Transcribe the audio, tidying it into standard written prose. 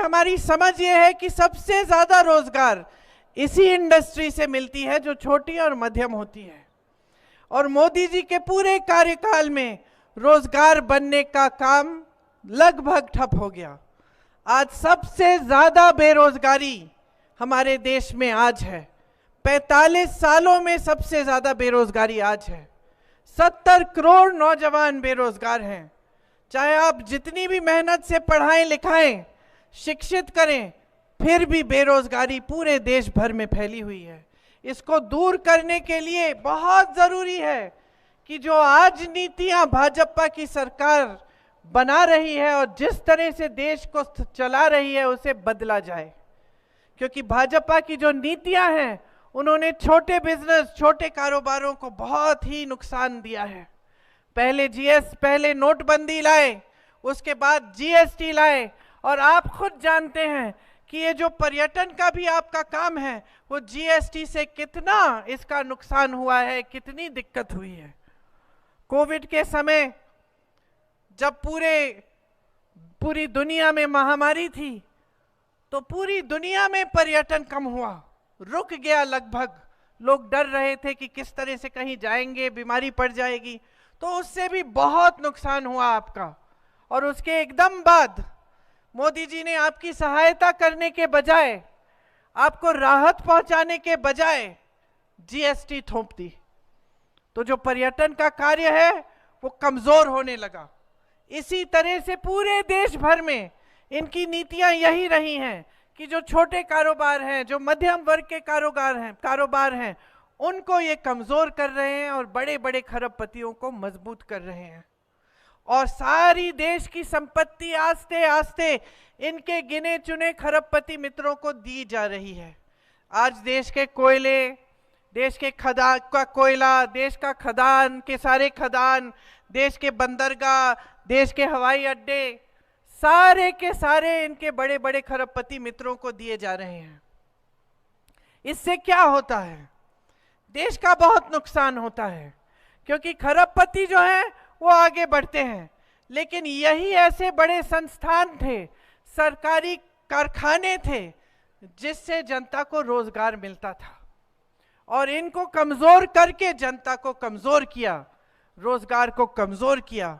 हमारी समझ ये है कि सबसे ज्यादा रोजगार इसी इंडस्ट्री से मिलती है जो छोटी और मध्यम होती है, और मोदी जी के पूरे कार्यकाल में रोजगार बनने का काम लगभग ठप हो गया। आज सबसे ज्यादा बेरोजगारी हमारे देश में आज है। 45 सालों में सबसे ज्यादा बेरोजगारी आज है। 70 करोड़ नौजवान बेरोजगार हैं। चाहे आप जितनी भी मेहनत से पढ़ाएं लिखाएं, शिक्षित करें, फिर भी बेरोजगारी पूरे देश भर में फैली हुई है। इसको दूर करने के लिए बहुत जरूरी है कि जो आज नीतियां भाजपा की सरकार बना रही है और जिस तरह से देश को चला रही है उसे बदला जाए, क्योंकि भाजपा की जो नीतियां हैं उन्होंने छोटे बिजनेस, छोटे कारोबारों को बहुत ही नुकसान दिया है। पहले नोटबंदी लाए, उसके बाद जीएसटी लाए, और आप खुद जानते हैं कि ये जो पर्यटन का भी आपका काम है वो जीएसटी से कितना इसका नुकसान हुआ है, कितनी दिक्कत हुई है। कोविड के समय जब पूरी दुनिया में महामारी थी तो पूरी दुनिया में पर्यटन कम हुआ, रुक गया लगभग। लोग डर रहे थे कि किस तरह से कहीं जाएंगे, बीमारी पड़ जाएगी, तो उससे भी बहुत नुकसान हुआ आपका। और उसके एकदम बाद मोदी जी ने आपकी सहायता करने के बजाय, आपको राहत पहुंचाने के बजाय जीएसटी थोप दी, तो जो पर्यटन का कार्य है वो कमजोर होने लगा। इसी तरह से पूरे देश भर में इनकी नीतियां यही रही हैं कि जो छोटे कारोबार हैं, जो मध्यम वर्ग के कारोबार हैं, उनको ये कमजोर कर रहे हैं और बड़े बड़े खरबपतियों को मजबूत कर रहे हैं। और सारी देश की संपत्ति आस्ते आस्ते इनके गिने चुने खरबपति मित्रों को दी जा रही है। आज देश के कोयले, देश के खदान का कोयला, देश का खदान के सारे खदान, देश के बंदरगाह, देश के हवाई अड्डे, सारे के सारे इनके बड़े बड़े खरबपति मित्रों को दिए जा रहे हैं। इससे क्या होता है? देश का बहुत नुकसान होता है, क्योंकि खरबपति जो हैं वो आगे बढ़ते हैं, लेकिन यही ऐसे बड़े संस्थान थे, सरकारी कारखाने थे, जिससे जनता को रोजगार मिलता था, और इनको कमजोर करके जनता को कमजोर किया, रोजगार को कमजोर किया।